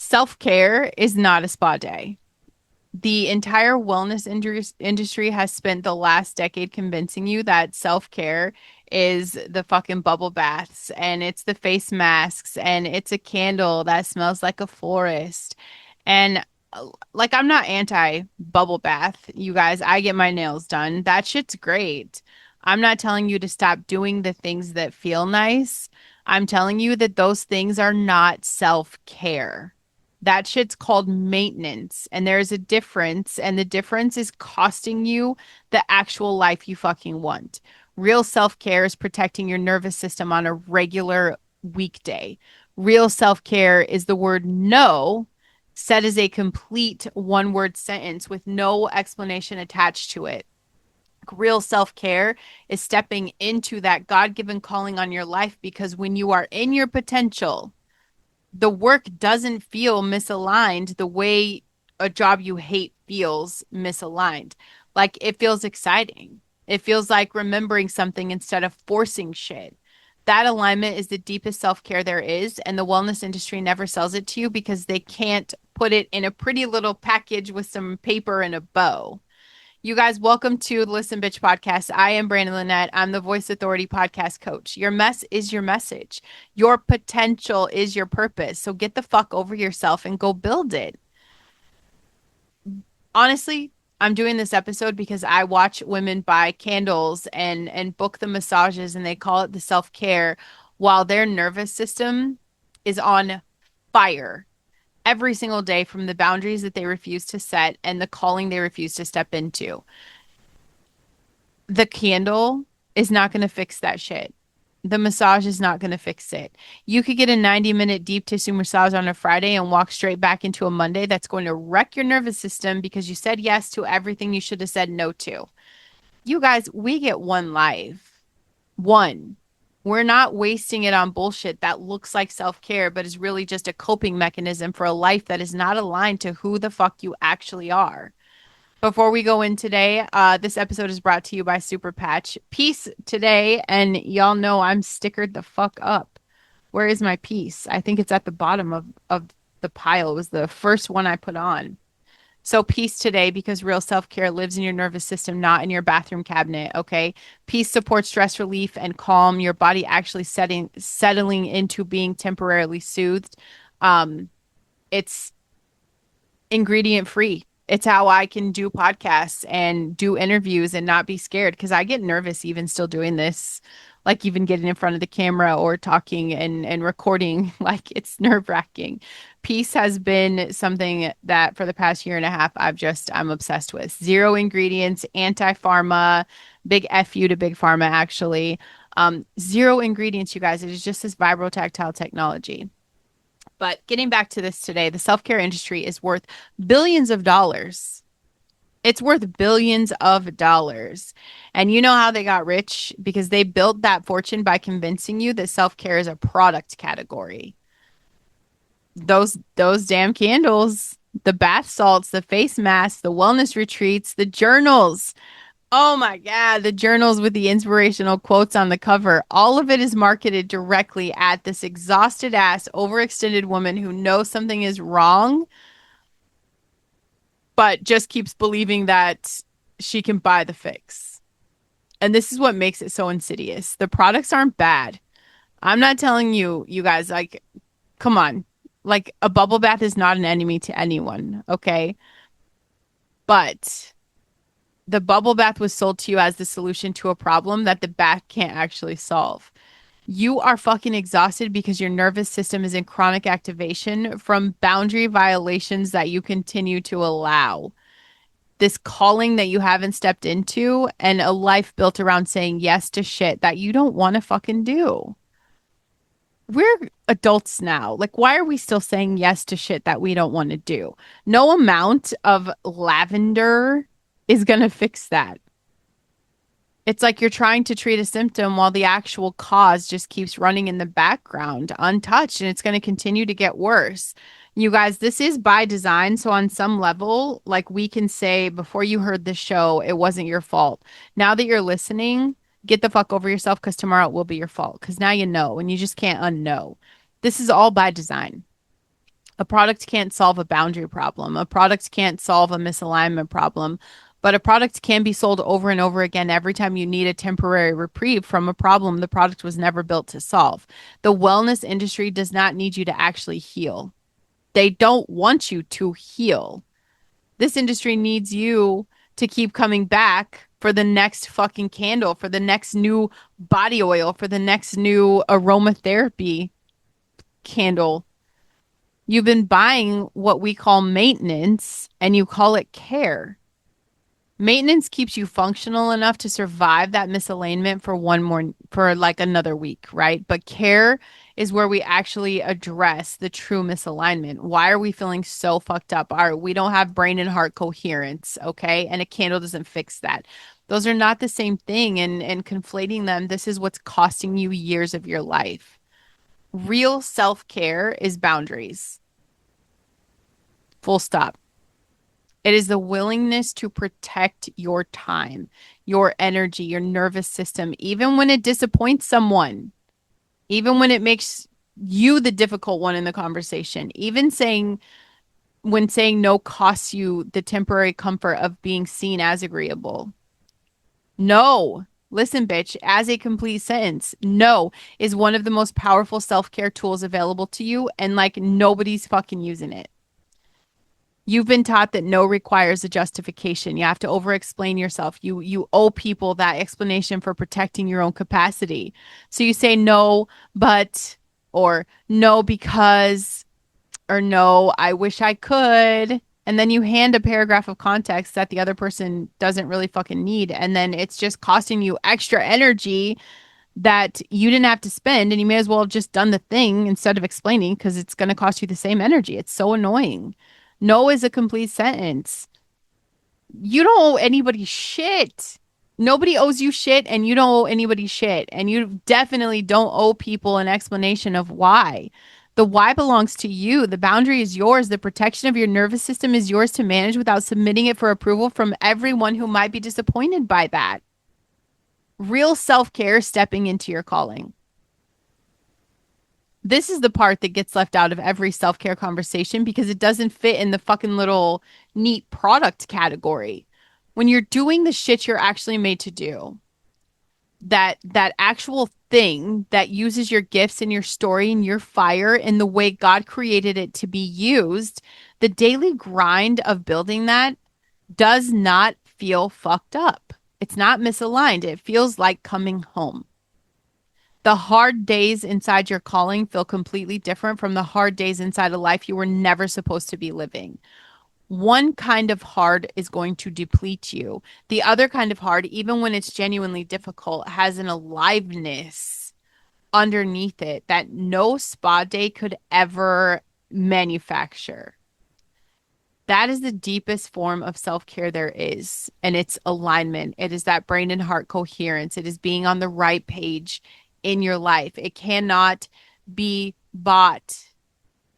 Self-care is not a spa day. The entire wellness industry has spent the last decade convincing you that self-care is the fucking bubble baths and it's the face masks and it's a candle that smells like a forest. And like, I'm not anti bubble bath, you guys. I get my nails done. That shit's great. I'm not telling you to stop doing the things that feel nice. I'm telling you that those things are not self-care. That shit's called maintenance, and there's a difference, and the difference is costing you the actual life you fucking want. Real self-care is protecting your nervous system on a regular weekday. Real self-care is the word no said as a complete one-word sentence with no explanation attached to it. Real self-care is stepping into that God-given calling on your life, because when you are in your potential, the work doesn't feel misaligned the way a job you hate feels misaligned. Like, it feels exciting. It feels like remembering something instead of forcing shit. That alignment is the deepest self-care there is, and the wellness industry never sells it to you because they can't put it in a pretty little package with some paper and a bow. You guys, welcome to the Listen Bitch podcast. I am Brandon Lynette. I'm the Voice Authority podcast coach. Your mess is your message. Your potential is your purpose. So get the fuck over yourself and go build it. Honestly, I'm doing this episode because I watch women buy candles and book the massages, and they call it the self-care, while their nervous system is on fire every single day from the boundaries that they refuse to set and the calling they refuse to step into. The candle is not going to fix that shit. The massage is not going to fix it. You could get a 90-minute deep tissue massage on a Friday and walk straight back into a Monday that's going to wreck your nervous system because you said yes to everything you should have said no to. You guys, we get one life. One. We're not wasting it on bullshit that looks like self-care, but is really just a coping mechanism for a life that is not aligned to who the fuck you actually are. Before we go in today, this episode is brought to you by Super Patch. Peace today, and y'all know I'm stickered the fuck up. Where is my piece? I think it's at the bottom of the pile. It was the first one I put on. So peace today, because real self-care lives in your nervous system, not in your bathroom cabinet, okay? Peace supports stress relief and calm, your body actually settling into being temporarily soothed. It's ingredient free. It's how I can do podcasts and do interviews and not be scared, because I get nervous even still doing this, like even getting in front of the camera or talking and recording. Like, it's nerve-wracking. Peace has been something that for the past year and a half I'm obsessed with. Zero ingredients, anti-pharma, big F you to big pharma, actually. Zero ingredients, you guys. It is just this vibrotactile technology. But getting back to this today, the self-care industry is worth billions of dollars. It's worth billions of dollars. And you know how they got rich? Because they built that fortune by convincing you that self-care is a product category. Those damn candles, the bath salts, the face masks, the wellness retreats, the journals. Oh my God, the journals with the inspirational quotes on the cover. All of it is marketed directly at this exhausted ass, overextended woman who knows something is wrong, but just keeps believing that she can buy the fix. And this is what makes it so insidious. The products aren't bad. I'm not telling you, you guys, like, come on. Like, a bubble bath is not an enemy to anyone, okay? But the bubble bath was sold to you as the solution to a problem that the bath can't actually solve. You are fucking exhausted because your nervous system is in chronic activation from boundary violations that you continue to allow. This calling that you haven't stepped into, and a life built around saying yes to shit that you don't want to fucking do. We're adults now. Like, why are we still saying yes to shit that we don't want to do? No amount of lavender is going to fix that. It's like you're trying to treat a symptom while the actual cause just keeps running in the background untouched, and it's going to continue to get worse. You guys, this is by design. So on some level, like, we can say before you heard the show, it wasn't your fault. Now that you're listening, get the fuck over yourself, because tomorrow it will be your fault, because now you know and you just can't unknow. This is all by design. A product can't solve a boundary problem. A product can't solve a misalignment problem, but a product can be sold over and over again every time you need a temporary reprieve from a problem the product was never built to solve. The wellness industry does not need you to actually heal. They don't want you to heal. This industry needs you to keep coming back for the next fucking candle, for the next new body oil, for the next new aromatherapy candle. You've been buying what we call maintenance and you call it care. Maintenance keeps you functional enough to survive that misalignment for for like another week, right? But care is where we actually address the true misalignment. Why are we feeling so fucked up? We don't have brain and heart coherence, okay? And a candle doesn't fix that. Those are not the same thing, and conflating them, this is what's costing you years of your life. Real self-care is boundaries. Full stop. It is the willingness to protect your time, your energy, your nervous system, even when it disappoints someone, even when it makes you the difficult one in the conversation, even when saying no costs you the temporary comfort of being seen as agreeable. No, listen, bitch, as a complete sentence, no is one of the most powerful self-care tools available to you, and like nobody's fucking using it. You've been taught that no requires a justification. You have to over-explain yourself. You owe people that explanation for protecting your own capacity. So you say no, but, or no because, or no, I wish I could. And then you hand a paragraph of context that the other person doesn't really fucking need. And then it's just costing you extra energy that you didn't have to spend. And you may as well have just done the thing instead of explaining because it's going to cost you the same energy. It's so annoying. No is a complete sentence. You don't owe anybody shit. Nobody owes you shit, and you don't owe anybody shit. And you definitely don't owe people an explanation of why. The why belongs to you. The boundary is yours. The protection of your nervous system is yours to manage without submitting it for approval from everyone who might be disappointed by that. Real self-care, stepping into your calling. This is the part that gets left out of every self-care conversation because it doesn't fit in the fucking little neat product category. When you're doing the shit you're actually made to do, that actual thing that uses your gifts and your story and your fire in the way God created it to be used, the daily grind of building that does not feel fucked up. It's not misaligned. It feels like coming home. The hard days inside your calling feel completely different from the hard days inside a life you were never supposed to be living. One kind of hard is going to deplete you. The other kind of hard, even when it's genuinely difficult, has an aliveness underneath it that no spa day could ever manufacture. That is the deepest form of self-care there is, and it's alignment. It is that brain and heart coherence. It is being on the right page in your life. It cannot be bought.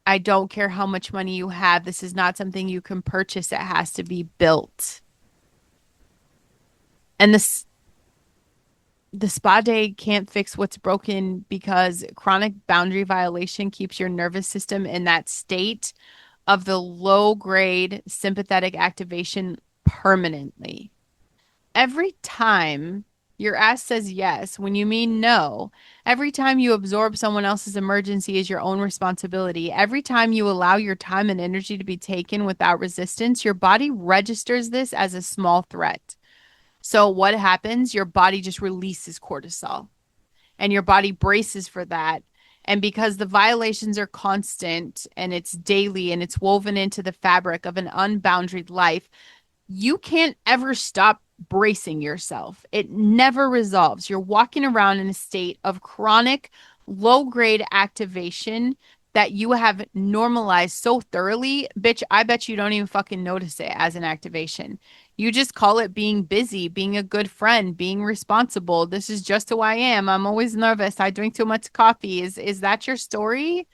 I don't care how much money you have. This is not something you can purchase. It has to be built. And the spa day can't fix what's broken because chronic boundary violation keeps your nervous system in that state of the low grade sympathetic activation permanently. Every time your ass says yes when you mean no, every time you absorb someone else's emergency as your own responsibility, every time you allow your time and energy to be taken without resistance, your body registers this as a small threat. So what happens? Your body just releases cortisol and your body braces for that. And because the violations are constant and it's daily and it's woven into the fabric of an unboundaried life, you can't ever stop bracing yourself. It never resolves. You're walking around in a state of chronic low-grade activation that you have normalized so thoroughly, bitch, I bet you don't even fucking notice it as an activation. You just call it being busy, being a good friend, being responsible. This is just who I am. I'm always nervous. I drink too much coffee. Is that your story?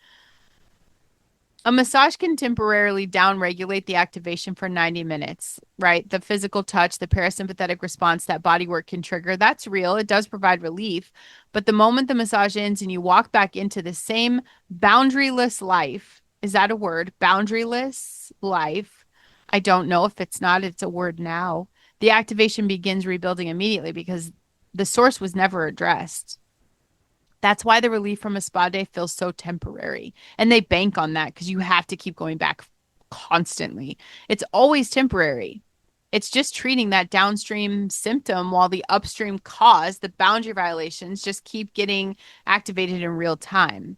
A massage can temporarily downregulate the activation for 90 minutes, right? The physical touch, the parasympathetic response that body work can trigger, that's real. It does provide relief. But the moment the massage ends and you walk back into the same boundaryless life, Is that a word? Boundaryless life. I don't know if it's not, it's a word now. The activation begins rebuilding immediately because the source was never addressed. That's why the relief from a spa day feels so temporary. And they bank on that because you have to keep going back constantly. It's always temporary. It's just treating that downstream symptom while the upstream cause, the boundary violations, just keep getting activated in real time.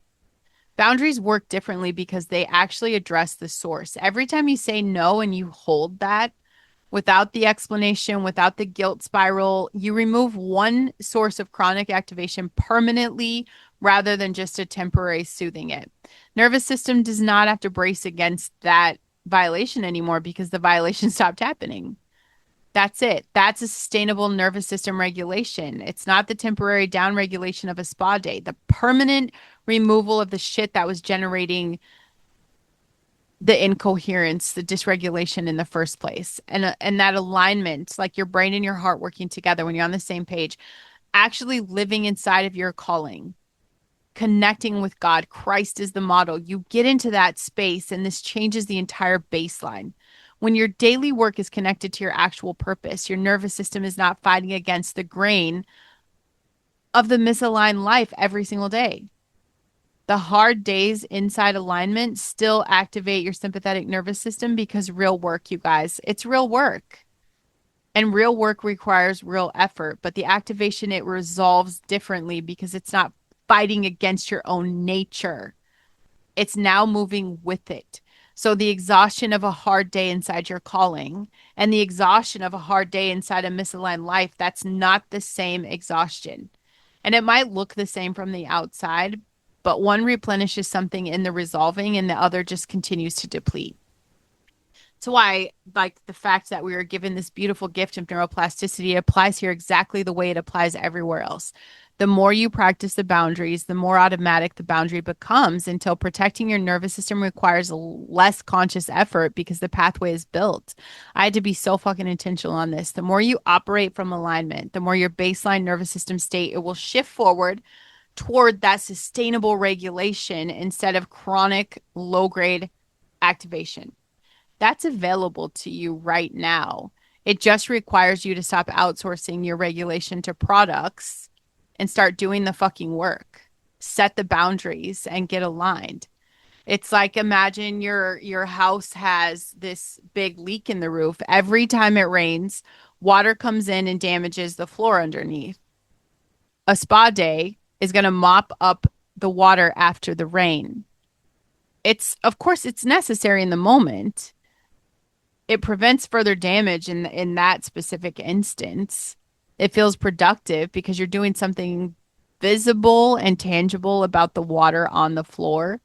Boundaries work differently because they actually address the source. Every time you say no and you hold that without the explanation, without the guilt spiral, you remove one source of chronic activation permanently rather than just a temporary soothing it. Nervous system does not have to brace against that violation anymore because the violation stopped happening. That's it. That's a sustainable nervous system regulation. It's not the temporary downregulation of a spa day. The permanent removal of the shit that was generating the incoherence, the dysregulation in the first place. And that alignment, like your brain and your heart working together when you're on the same page, actually living inside of your calling, connecting with God. Christ is the model. You get into that space and this changes the entire baseline. When your daily work is connected to your actual purpose, your nervous system is not fighting against the grain of the misaligned life every single day. The hard days inside alignment still activate your sympathetic nervous system because real work, you guys, it's real work. And real work requires real effort, but the activation, it resolves differently because it's not fighting against your own nature. It's now moving with it. So the exhaustion of a hard day inside your calling and the exhaustion of a hard day inside a misaligned life, that's not the same exhaustion. And it might look the same from the outside, but one replenishes something in the resolving and the other just continues to deplete. That's why, like, the fact that we are given this beautiful gift of neuroplasticity applies here exactly the way it applies everywhere else. The more you practice the boundaries, the more automatic the boundary becomes until protecting your nervous system requires less conscious effort because the pathway is built. I had to be so fucking intentional on this. The more you operate from alignment, the more your baseline nervous system state, it will shift forward toward that sustainable regulation instead of chronic low grade activation. That's available to you right now. It just requires you to stop outsourcing your regulation to products and start doing the fucking work. Set the boundaries and get aligned. It's like imagine your house has this big leak in the roof. Every time it rains, water comes in and damages the floor underneath. A spa day is going to mop up the water after the rain. It's, of course, it's necessary in the moment. It prevents further damage in that specific instance. It feels productive because you're doing something visible and tangible about the water on the floor,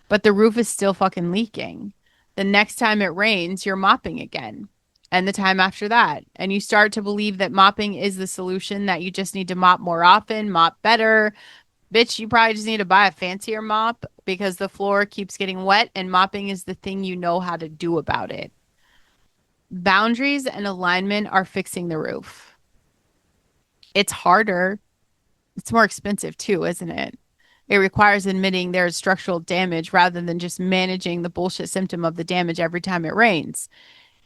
but the roof is still fucking leaking. The next time it rains, you're mopping again. And the time after that. And you start to believe that mopping is the solution, that you just need to mop more often, mop better. Bitch, you probably just need to buy a fancier mop because the floor keeps getting wet and mopping is the thing you know how to do about it. Boundaries and alignment are fixing the roof. It's harder. It's more expensive too, isn't it? It requires admitting there's structural damage rather than just managing the bullshit symptom of the damage every time it rains.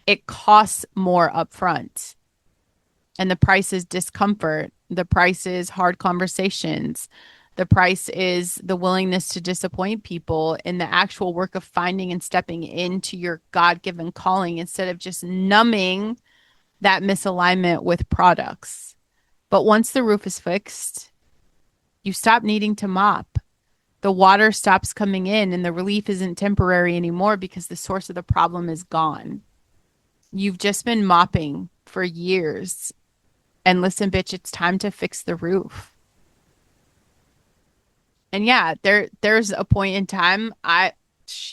It costs more upfront. And the price is discomfort. The price is hard conversations. The price is the willingness to disappoint people in the actual work of finding and stepping into your God-given calling instead of just numbing that misalignment with products. But once the roof is fixed, you stop needing to mop. The water stops coming in and the relief isn't temporary anymore because the source of the problem is gone. You've just been mopping for years. And listen, bitch, it's time to fix the roof. And yeah, there's a point in time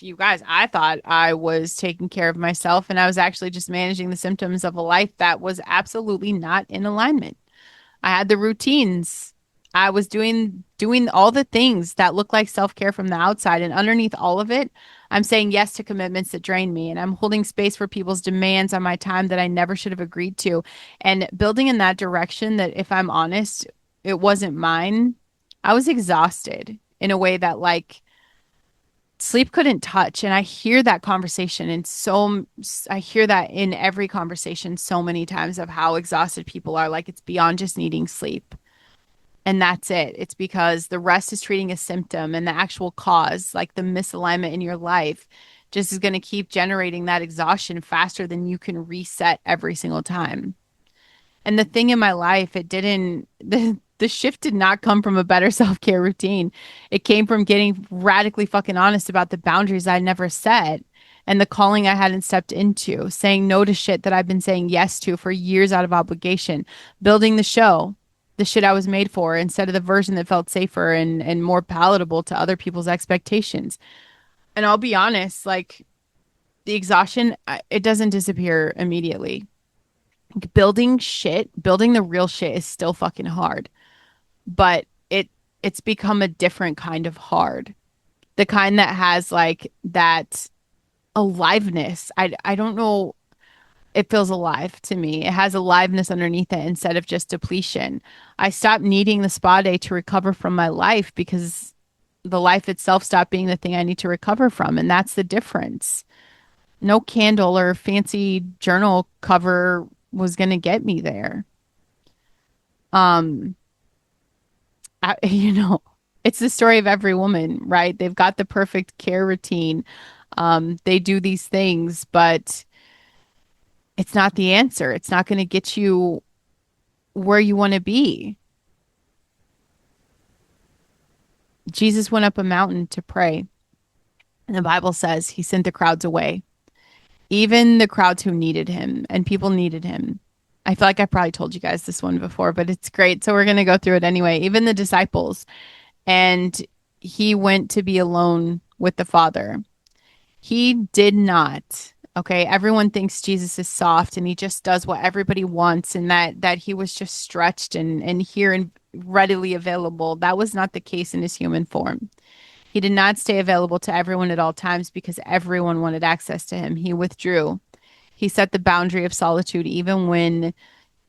you guys, I thought I was taking care of myself and I was actually just managing the symptoms of a life that was absolutely not in alignment. I had the routines. I was doing all the things that look like self-care from the outside. And underneath all of it, I'm saying yes to commitments that drain me. And I'm holding space for people's demands on my time that I never should have agreed to. And building in that direction that, if I'm honest, it wasn't mine. I was exhausted in a way that, like, sleep couldn't touch. And I hear that conversation and I hear that in every conversation so many times of how exhausted people are. Like it's beyond just needing sleep. And that's it. It's because the rest is treating a symptom and the actual cause, like the misalignment in your life, just is going to keep generating that exhaustion faster than you can reset every single time. And the thing in my life, it didn't, the shift did not come from a better self-care routine. It came from getting radically fucking honest about the boundaries I never set and the calling I hadn't stepped into, saying no to shit that I've been saying yes to for years out of obligation, building the show, the shit I was made for, instead of the version that felt safer and more palatable to other people's expectations. And I'll be honest, like the exhaustion, it doesn't disappear immediately. Building shit, building the real shit is still fucking hard, but it's become a different kind of hard. The kind that has like that aliveness. I don't know, it feels alive to me. It has aliveness underneath it instead of just depletion. I stopped needing the spa day to recover from my life because the life itself stopped being the thing I need to recover from, and that's the difference. No candle or fancy journal cover was going to get me there. Um, you know, it's the story of every woman, right? They've got the perfect care routine. They do these things, but it's not the answer. It's not going to get you where you want to be. Jesus went up a mountain to pray, and the Bible says he sent the crowds away, even the crowds who needed him, and people needed him. I feel like I probably told you guys this one before, but it's great. So we're going to go through it anyway. Even the disciples. And he went to be alone with the Father. He did not. Okay. Everyone thinks Jesus is soft and he just does what everybody wants and that he was just stretched and here and readily available. That was not the case in his human form. He did not stay available to everyone at all times because everyone wanted access to him. He withdrew. He set the boundary of solitude even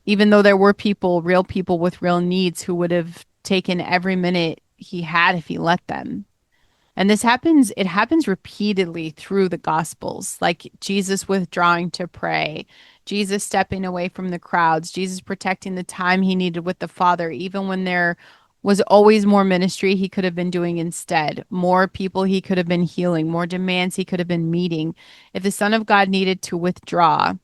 though there were people, real people with real needs who would have taken every minute he had if he let them. And it happens repeatedly through the Gospels, like Jesus withdrawing to pray, Jesus stepping away from the crowds, Jesus protecting the time he needed with the Father, even when there was always more ministry he could have been doing instead, more people he could have been healing, more demands he could have been meeting. If the Son of God needed to withdraw,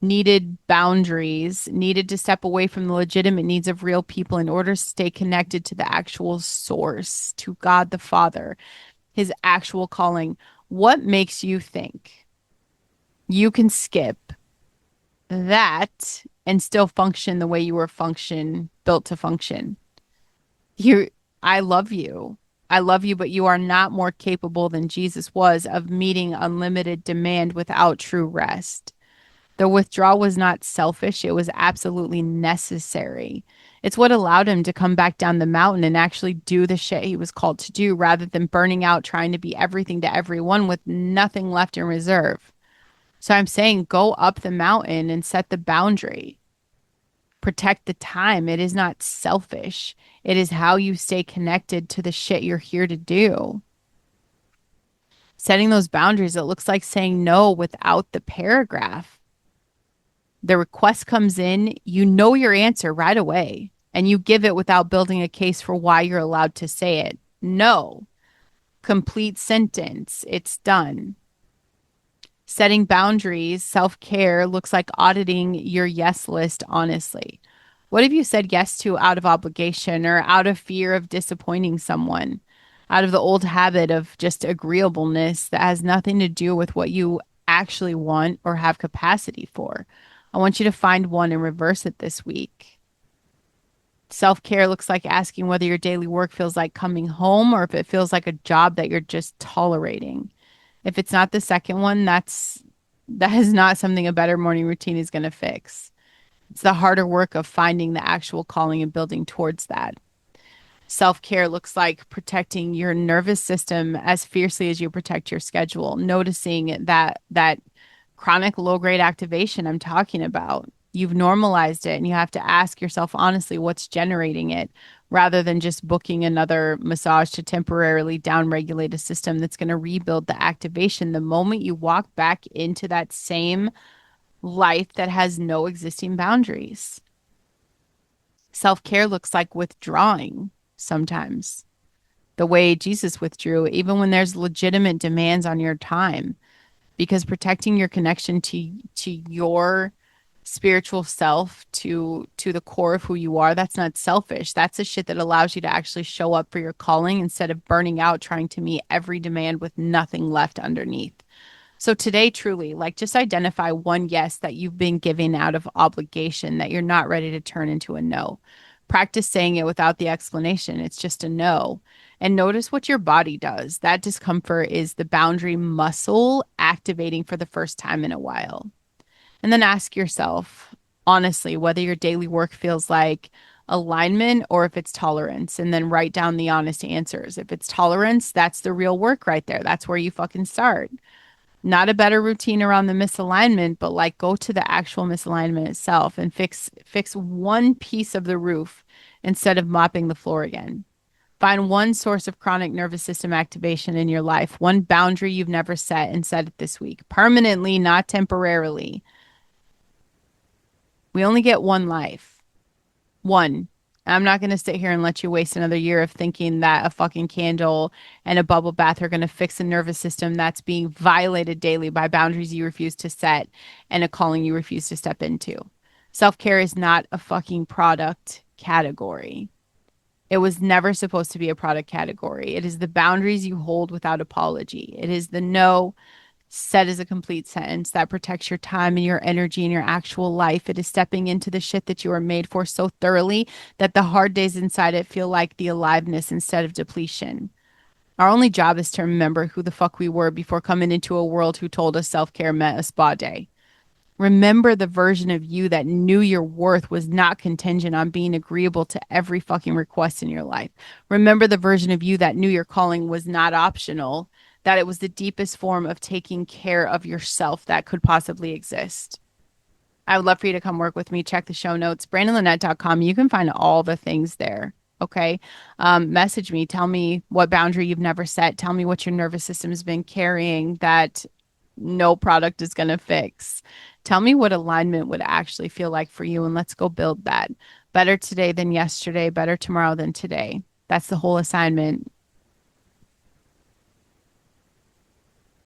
needed boundaries, needed to step away from the legitimate needs of real people in order to stay connected to the actual source, to God the Father, his actual calling, what makes you think you can skip that and still function the way you were built to function? I love you. I love you, but you are not more capable than Jesus was of meeting unlimited demand without true rest. The withdrawal was not selfish. It was absolutely necessary. It's what allowed him to come back down the mountain and actually do the shit he was called to do rather than burning out trying to be everything to everyone with nothing left in reserve. So I'm saying go up the mountain and set the boundary. Protect the time. It is not selfish. It is how you stay connected to the shit you're here to do. Setting those boundaries, it looks like saying no without the paragraph. The request comes in, you know your answer right away, and you give it without building a case for why you're allowed to say it. No. Complete sentence. It's done. Setting boundaries, self-care looks like auditing your yes list honestly. What have you said yes to out of obligation or out of fear of disappointing someone? Out of the old habit of just agreeableness that has nothing to do with what you actually want or have capacity for. I want you to find one and reverse it this week. Self-care looks like asking whether your daily work feels like coming home or if it feels like a job that you're just tolerating. If it's not the second one, that is not something a better morning routine is going to fix. It's the harder work of finding the actual calling and building towards that. Self-care looks like protecting your nervous system as fiercely as you protect your schedule, noticing that chronic low-grade activation I'm talking about. You've normalized it and you have to ask yourself honestly what's generating it. rather than just booking another massage to temporarily downregulate a system that's going to rebuild the activation the moment you walk back into that same life that has no existing boundaries. Self care looks like withdrawing sometimes, the way Jesus withdrew, even when there's legitimate demands on your time, because protecting your connection to your spiritual self, to the core of who you are, that's not selfish. That's the shit that allows you to actually show up for your calling instead of burning out trying to meet every demand with nothing left underneath. So today, truly, like just identify one yes that you've been giving out of obligation that you're not ready to turn into a no. Practice saying it without the explanation. It's just a no. And notice what your body does. That discomfort is the boundary muscle activating for the first time in a while. And then ask yourself, honestly, whether your daily work feels like alignment or if it's tolerance. And then write down the honest answers. If it's tolerance, that's the real work right there. That's where you fucking start. Not a better routine around the misalignment, but like go to the actual misalignment itself and fix one piece of the roof instead of mopping the floor again. Find one source of chronic nervous system activation in your life, one boundary you've never set and set it this week, permanently, not temporarily. We only get one life. One. I'm not going to sit here and let you waste another year of thinking that a fucking candle and a bubble bath are going to fix a nervous system that's being violated daily by boundaries you refuse to set and a calling you refuse to step into. Self care is not a fucking product category. It was never supposed to be a product category. It is the boundaries you hold without apology. It is the no said as a complete sentence that protects your time and your energy and your actual life. It is stepping into the shit that you are made for so thoroughly that the hard days inside it feel like the aliveness instead of depletion. Our only job is to remember who the fuck we were before coming into a world who told us self-care meant a spa day. Remember the version of you that knew your worth was not contingent on being agreeable to every fucking request in your life. Remember the version of you that knew your calling was not optional, that it was the deepest form of taking care of yourself that could possibly exist. I would love for you to come work with me. Check the show notes, brandonlynette.com. You can find all the things there. Okay. Message me. Tell me what boundary you've never set. Tell me what your nervous system has been carrying that no product is going to fix. Tell me what alignment would actually feel like for you, and let's go build that. Better today than yesterday, better tomorrow than today. That's the whole assignment.